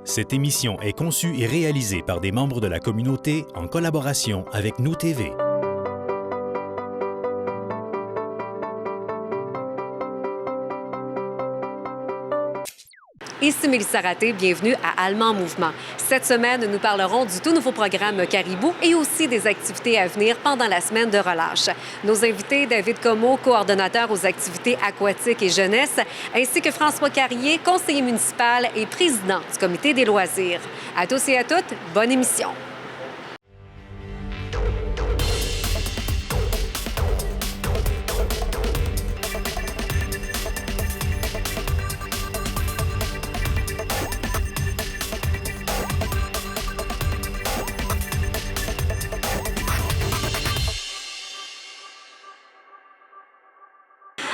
Cette émission est conçue et réalisée par des membres de la communauté en collaboration avec Nous TV. Ici Mélissa Raté, bienvenue à Allemand Mouvement. Cette semaine, nous parlerons du tout nouveau programme Caribou et aussi des activités à venir pendant la semaine de relâche. Nos invités, David Comeau, coordonnateur aux activités aquatiques et jeunesse, ainsi que François Carrier, conseiller municipal et président du comité des loisirs. À tous et à toutes, bonne émission.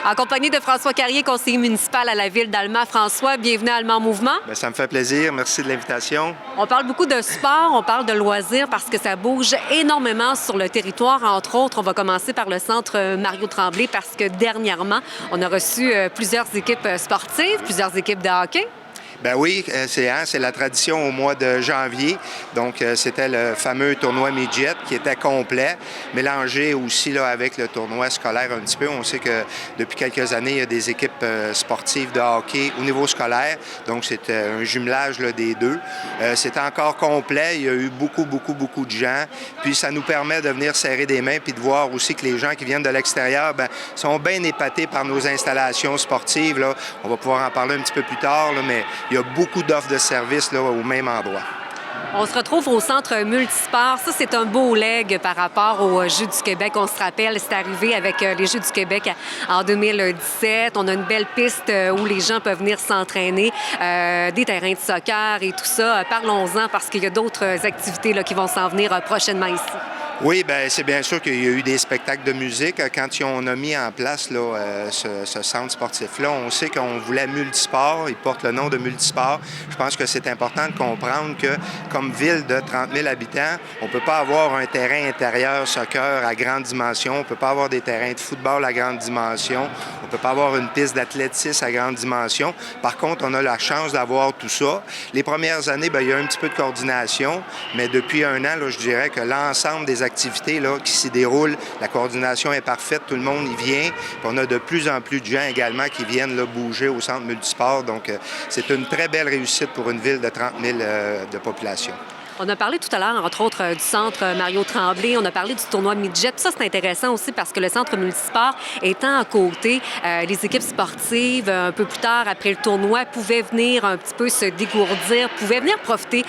En compagnie de François Carrier, conseiller municipal à la ville d'Allemand. François, bienvenue à Allemand Mouvement. Bien, ça me fait plaisir. Merci de l'invitation. On parle beaucoup de sport, on parle de loisirs parce que ça bouge énormément sur le territoire. Entre autres, on va commencer par le centre Mario Tremblay parce que dernièrement, on a reçu plusieurs équipes sportives, plusieurs équipes de hockey. Ben oui, c'est la tradition au mois de janvier. Donc, c'était le fameux tournoi midget qui était complet, mélangé aussi là, avec le tournoi scolaire un petit peu. On sait que depuis quelques années, il y a des équipes sportives de hockey au niveau scolaire. Donc, c'était un jumelage là, des deux. C'était encore complet. Il y a eu beaucoup de gens. Puis, ça nous permet de venir serrer des mains puis de voir aussi que les gens qui viennent de l'extérieur sont bien épatés par nos installations sportives. Là. On va pouvoir en parler un petit peu plus tard, là, mais il y a beaucoup d'offres de services là, au même endroit. On se retrouve au centre multisport. Ça, c'est un beau leg par rapport aux Jeux du Québec. On se rappelle, c'est arrivé avec les Jeux du Québec en 2017. On a une belle piste où les gens peuvent venir s'entraîner, des terrains de soccer et tout ça. Parlons-en parce qu'il y a d'autres activités là, qui vont s'en venir prochainement ici. Oui, bien, c'est bien sûr qu'il y a eu des spectacles de musique. Quand on a mis en place là, ce centre sportif-là, on sait qu'on voulait multisport. Il porte le nom de multisport. Je pense que c'est important de comprendre que, comme ville de 30 000 habitants, on ne peut pas avoir un terrain intérieur soccer à grande dimension. On ne peut pas avoir des terrains de football à grande dimension. On ne peut pas avoir une piste d'athlétisme à grande dimension. Par contre, on a la chance d'avoir tout ça. Les premières années, bien, il y a un petit peu de coordination, mais depuis un an, là, je dirais que l'ensemble des activités là, qui s'y déroulent, la coordination est parfaite, tout le monde y vient. Puis on a de plus en plus de gens également qui viennent là, bouger au centre multisport. Donc, c'est une très belle réussite pour une ville de 30 000 de population. On a parlé tout à l'heure, entre autres, du centre Mario Tremblay. On a parlé du tournoi midget. Ça, c'est intéressant aussi parce que le centre multisport étant à côté, les équipes sportives, un peu plus tard, après le tournoi, pouvaient venir un petit peu se dégourdir, pouvaient venir profiter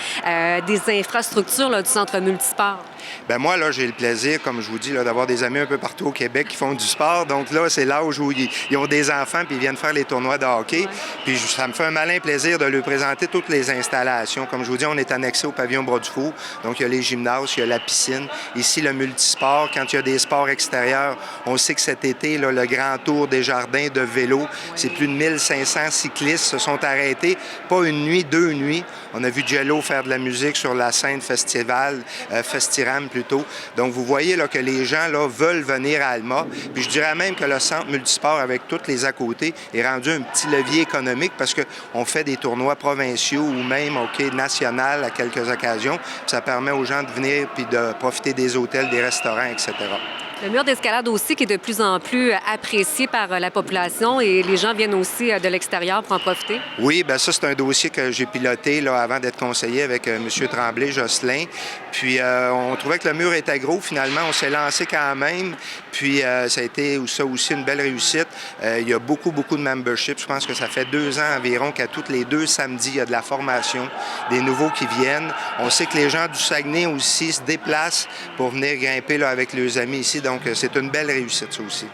des infrastructures là, du centre multisport. Bien, moi, là, j'ai le plaisir, comme je vous dis, là, d'avoir des amis un peu partout au Québec qui font du sport. Donc là, c'est l'âge où ils ont des enfants puis ils viennent faire les tournois de hockey. Ouais. Puis ça me fait un malin plaisir de leur présenter toutes les installations. Comme je vous dis, on est annexé au pavillon Bras-du-Fou. Donc, il y a les gymnases, il y a la piscine. Ici, le multisport. Quand il y a des sports extérieurs, on sait que cet été, là, le grand tour des jardins de vélo, c'est plus de 1500 cyclistes se sont arrêtés. Pas une nuit, 2 nuits. On a vu Jello faire de la musique sur la scène Festiram plutôt. Donc, vous voyez là, que les gens là, veulent venir à Alma. Puis je dirais même que le centre multisport, avec toutes les à côté, est rendu un petit levier économique parce qu'on fait des tournois provinciaux ou même hockey national à quelques occasions. Puis ça permet aux gens de venir puis de profiter des hôtels, des restaurants, etc. Le mur d'escalade aussi qui est de plus en plus apprécié par la population et les gens viennent aussi de l'extérieur pour en profiter. Oui, bien ça, c'est un dossier que j'ai piloté là, avant d'être conseiller avec M. Tremblay, Jocelyn. Puis on trouvait que le mur était gros. Finalement, on s'est lancé quand même. Puis ça a été ça aussi une belle réussite. Il y a beaucoup de membership. Je pense que ça fait 2 ans environ qu'à tous les 2 samedis, il y a de la formation, des nouveaux qui viennent. On sait que les gens du Saguenay aussi se déplacent pour venir grimper là, avec leurs amis ici. Donc, c'est une belle réussite, ça aussi.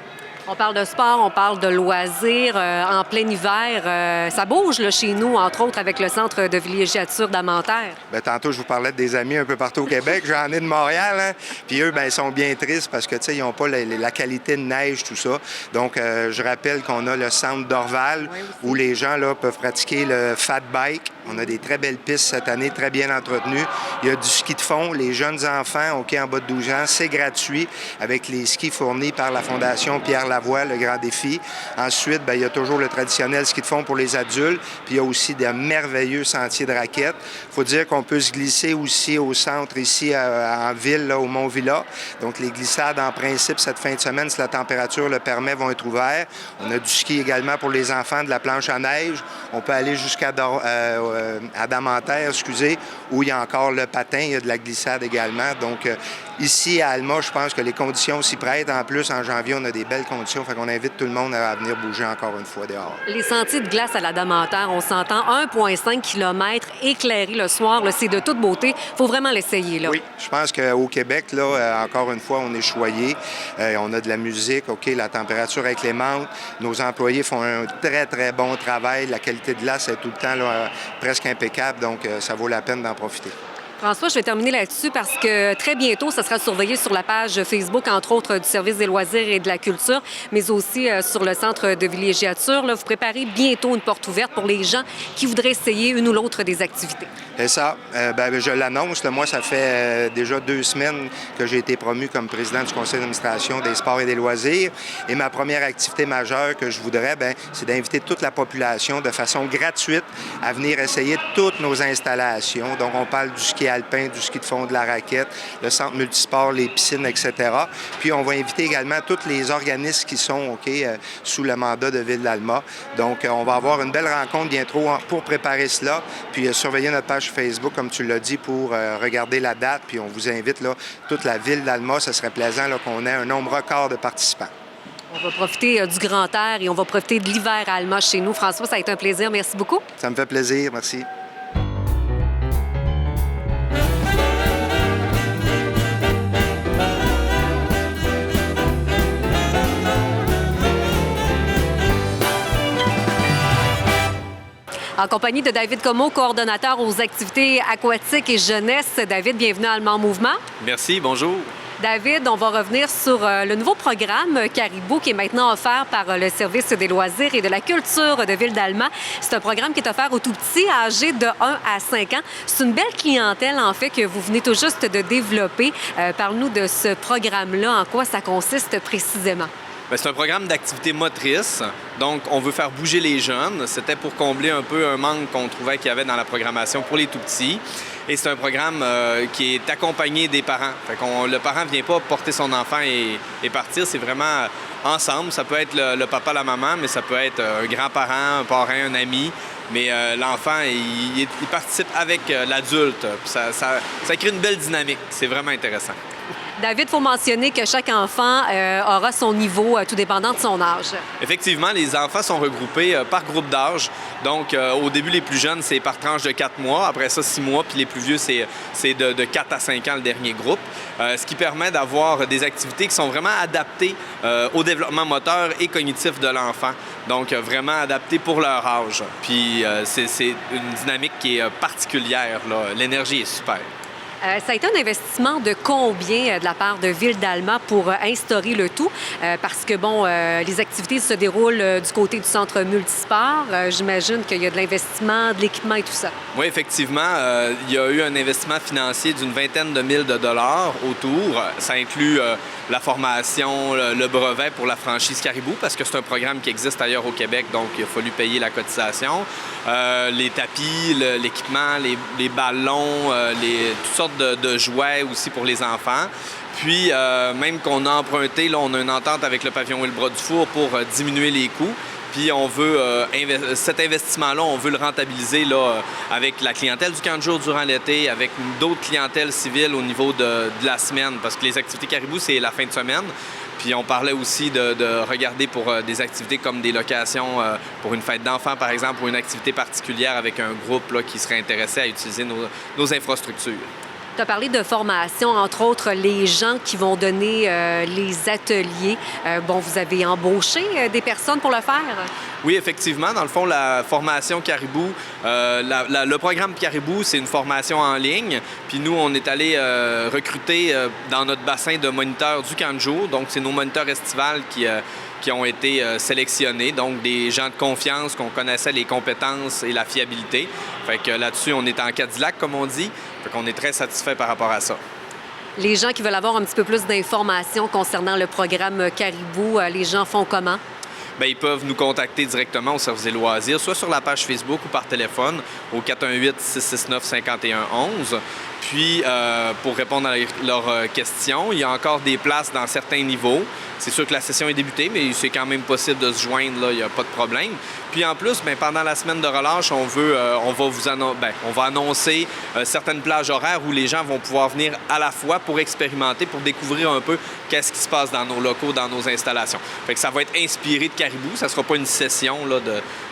On parle de sport, on parle de loisirs. En plein hiver, ça bouge là, chez nous, entre autres avec le centre de villégiature d'Amentaire. Bien, tantôt, je vous parlais de des amis un peu partout au Québec. J'en ai de Montréal. Hein? Puis eux, bien, ils sont bien tristes parce que, tu sais, ils n'ont pas la qualité de neige, tout ça. Donc, je rappelle qu'on a le centre d'Orval où les gens là, peuvent pratiquer le fat bike. On a des très belles pistes cette année, très bien entretenues. Il y a du ski de fond. Les jeunes enfants, OK, en bas de 12 ans, c'est gratuit avec les skis fournis par la Fondation Pierre Lapointe. Savoie, le grand défi. Ensuite, bien, il y a toujours le traditionnel ski de fond pour les adultes, puis il y a aussi des merveilleux sentiers de raquettes. Il faut dire qu'on peut se glisser aussi au centre, ici, en ville, là, au Mont-Villa. Donc, les glissades, en principe, cette fin de semaine, si la température le permet, vont être ouverts. On a du ski également pour les enfants, de la planche à neige. On peut aller jusqu'à Adamantère, excusez, où il y a encore le patin, il y a de la glissade également. Donc, ici, à Alma, je pense que les conditions s'y prêtent. En plus, en janvier, on a des belles conditions. Fait qu'on invite tout le monde à venir bouger encore une fois dehors. Les sentiers de glace à l'Adamantère, on s'entend 1,5 km éclairés le soir. Là, c'est de toute beauté. Il faut vraiment l'essayer. Là. Oui, je pense qu'au Québec, là, encore une fois, on est choyé. On a de la musique, OK, la température est clémente. Nos employés font un très, très bon travail. La qualité de glace est tout le temps là, presque impeccable. Donc, ça vaut la peine d'en profiter. François, je vais terminer là-dessus parce que très bientôt, ça sera surveillé sur la page Facebook, entre autres, du Service des loisirs et de la culture, mais aussi sur le centre de villégiature. Là, vous préparez bientôt une porte ouverte pour les gens qui voudraient essayer une ou l'autre des activités. C'est ça. Je l'annonce. Moi, ça fait déjà 2 semaines que j'ai été promu comme président du conseil d'administration des sports et des loisirs. Et ma première activité majeure que je voudrais, c'est d'inviter toute la population de façon gratuite à venir essayer toutes nos installations. Donc, on parle du ski alpin, du ski de fond, de la raquette, le centre multisport, les piscines, etc. Puis, on va inviter également tous les organismes qui sont sous le mandat de Ville d'Alma. Donc, on va avoir une belle rencontre bientôt pour préparer cela. Puis, surveiller notre page Facebook, comme tu l'as dit, pour regarder la date. Puis, on vous invite, là, toute la Ville d'Alma. Ce serait plaisant là, qu'on ait un nombre record de participants. On va profiter du grand air et on va profiter de l'hiver à Alma chez nous. François, ça a été un plaisir. Merci beaucoup. Ça me fait plaisir. Merci. En compagnie de David Comeau, coordonnateur aux activités aquatiques et jeunesse. David, bienvenue à Allemand Mouvement. Merci, bonjour. David, on va revenir sur le nouveau programme Caribou qui est maintenant offert par le Service des loisirs et de la culture de Ville d'Alma. C'est un programme qui est offert aux tout-petits âgés de 1 à 5 ans. C'est une belle clientèle, en fait, que vous venez tout juste de développer. Parle-nous de ce programme-là, en quoi ça consiste précisément. C'est un programme d'activité motrice. Donc, on veut faire bouger les jeunes. C'était pour combler un peu un manque qu'on trouvait qu'il y avait dans la programmation pour les tout-petits. Et c'est un programme qui est accompagné des parents. Fait le parent ne vient pas porter son enfant et partir. C'est vraiment ensemble. Ça peut être le papa, la maman, mais ça peut être un grand-parent, un parrain, un ami. Mais l'enfant, il participe avec l'adulte. Ça crée une belle dynamique. C'est vraiment intéressant. David, il faut mentionner que chaque enfant aura son niveau, tout dépendant de son âge. Effectivement, les enfants sont regroupés par groupe d'âge. Donc, au début, les plus jeunes, c'est par tranche de 4 mois. Après ça, 6 mois. Puis les plus vieux, c'est de 4 à 5 ans, le dernier groupe. Ce qui permet d'avoir des activités qui sont vraiment adaptées au développement moteur et cognitif de l'enfant. Donc, vraiment adaptées pour leur âge. Puis, c'est une dynamique qui est particulière, là. L'énergie est super. Ça a été un investissement de combien de la part de Ville d'Alma pour instaurer le tout? Parce que, les activités se déroulent du côté du centre multisport. J'imagine qu'il y a de l'investissement, de l'équipement et tout ça. Oui, effectivement. Il y a eu un investissement financier d'une vingtaine de mille de dollars autour. Ça inclut la formation, le brevet pour la franchise Caribou, parce que c'est un programme qui existe ailleurs au Québec, donc il a fallu payer la cotisation. Les tapis, l'équipement, les ballons, toutes sortes de jouets aussi pour les enfants. Puis, même qu'on a emprunté, là, on a une entente avec le pavillon Willebras-Dufour pour diminuer les coûts. Puis, on veut, cet investissement-là, on veut le rentabiliser là, avec la clientèle du camp de jour durant l'été, avec d'autres clientèles civiles au niveau de la semaine, parce que les activités Caribou, c'est la fin de semaine. Puis on parlait aussi de regarder pour des activités comme des locations pour une fête d'enfants, par exemple, ou une activité particulière avec un groupe là, qui serait intéressé à utiliser nos infrastructures. Tu as parlé de formation, entre autres, les gens qui vont donner les ateliers. Vous avez embauché des personnes pour le faire? Oui, effectivement. Dans le fond, la formation Caribou, le programme Caribou, c'est une formation en ligne. Puis nous, on est allé recruter dans notre bassin de moniteurs du camp de jour. Donc, c'est nos moniteurs estivales qui ont été sélectionnés, donc des gens de confiance qu'on connaissait les compétences et la fiabilité. Fait que là-dessus, on est en Cadillac, comme on dit. Fait qu'on est très satisfait par rapport à ça. Les gens qui veulent avoir un petit peu plus d'informations concernant le programme Caribou, les gens font comment? Bien, ils peuvent nous contacter directement au service des loisirs, soit sur la page Facebook ou par téléphone au 418-669-5111. Puis, pour répondre à leurs questions, il y a encore des places dans certains niveaux. C'est sûr que la session est débutée, mais c'est quand même possible de se joindre, là, il n'y a pas de problème. Puis en plus, bien, pendant la semaine de relâche, on va annoncer certaines plages horaires où les gens vont pouvoir venir à la fois pour expérimenter, pour découvrir un peu qu'est-ce qui se passe dans nos locaux, dans nos installations. Fait que ça va être inspiré de Caribou. Ça ne sera pas une session là,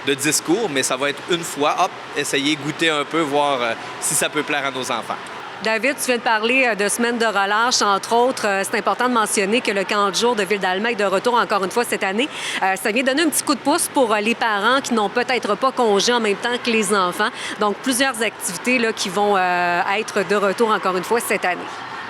de discours, mais ça va être une fois, hop, essayer, goûter un peu, voir si ça peut plaire à nos enfants. David, tu viens de parler de semaine de relâche, entre autres. C'est important de mentionner que le camp de jour de Ville-d'Alma est de retour encore une fois cette année. Ça vient donner un petit coup de pouce pour les parents qui n'ont peut-être pas congé en même temps que les enfants. Donc, plusieurs activités là, qui vont être de retour encore une fois cette année.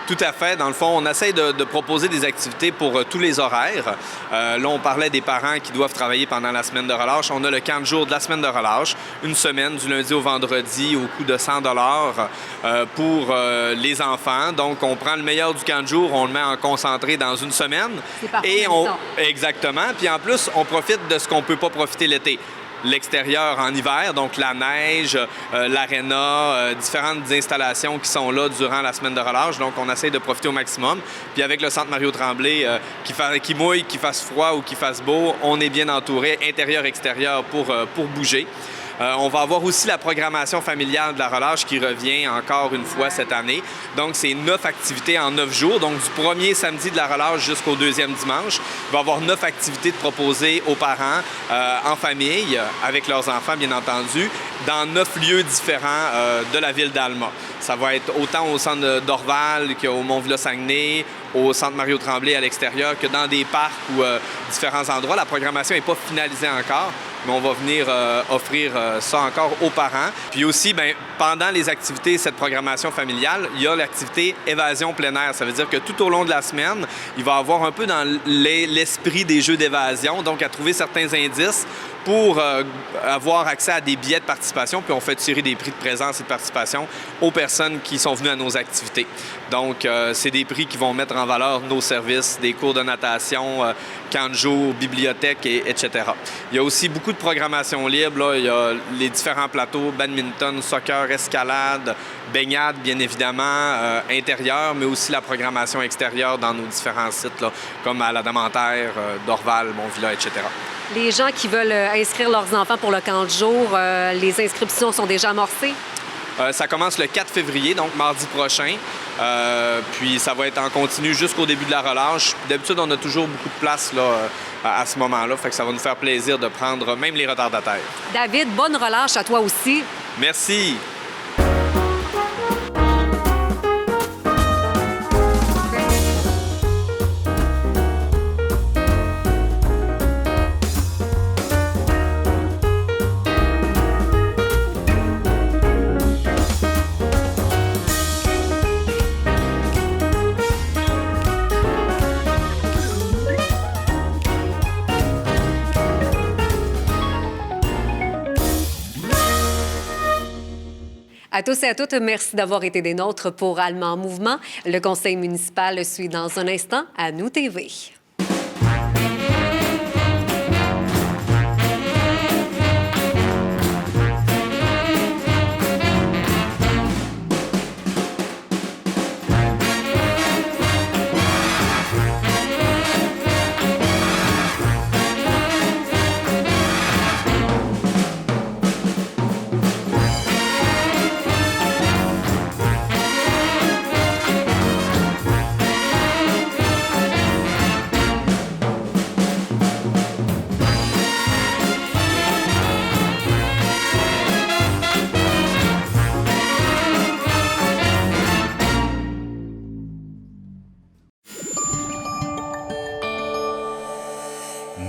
Tout à fait. Dans le fond, on essaie de proposer des activités pour tous les horaires. Là, on parlait des parents qui doivent travailler pendant la semaine de relâche. On a le camp de jour de la semaine de relâche, une semaine du lundi au vendredi au coût de 100 pour les enfants. Donc, on prend le meilleur du camp de jour, on le met en concentré dans une semaine. C'est parfait. Et exactement. Puis en plus, on profite de ce qu'on ne peut pas profiter l'été. L'extérieur en hiver, donc la neige, l'aréna, différentes installations qui sont là durant la semaine de relâche. Donc, on essaie de profiter au maximum. Puis avec le centre Mario-Tremblay, qui mouille, qu'il fasse froid ou qu'il fasse beau, on est bien entouré, intérieur-extérieur, pour bouger. On va avoir aussi la programmation familiale de la relâche qui revient encore une fois cette année. Donc, c'est 9 activités en 9 jours. Donc, du premier samedi de la relâche jusqu'au deuxième dimanche, il va y avoir 9 activités de proposer aux parents en famille, avec leurs enfants, bien entendu, dans 9 lieux différents de la ville d'Alma. Ça va être autant au centre d'Orval qu'au Mont-Villa-Saguenay, au centre Mario-Tremblay à l'extérieur, que dans des parcs ou différents endroits. La programmation n'est pas finalisée encore, mais on va venir offrir ça encore aux parents. Puis aussi, bien, pendant les activités, cette programmation familiale, il y a l'activité évasion plein air. Ça veut dire que tout au long de la semaine, il va y avoir un peu dans l'esprit des jeux d'évasion, donc à trouver certains indices pour avoir accès à des billets de participation, puis on fait tirer des prix de présence et de participation aux personnes qui sont venues à nos activités. Donc, c'est des prix qui vont mettre en valeur nos services, des cours de natation, camp de jour, bibliothèque, etc. Il y a aussi beaucoup de programmation libre. Là. Il y a les différents plateaux, badminton, soccer, escalade, baignade, bien évidemment, intérieur, mais aussi la programmation extérieure dans nos différents sites, là, comme à la Damentaire, Dorval, Mont-Villa, etc. Les gens qui veulent inscrire leurs enfants pour le camp de jour, les inscriptions sont déjà amorcées? Ça commence le 4 février, donc mardi prochain. Puis ça va être en continu jusqu'au début de la relâche. D'habitude, on a toujours beaucoup de place là, à ce moment-là. Fait que ça va nous faire plaisir de prendre même les retardataires. David, bonne relâche à toi aussi. Merci. À tous et à toutes, merci d'avoir été des nôtres pour Alma en mouvement. Le conseil municipal suit dans un instant à Nous TV.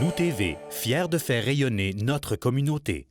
Nous TV, fiers de faire rayonner notre communauté.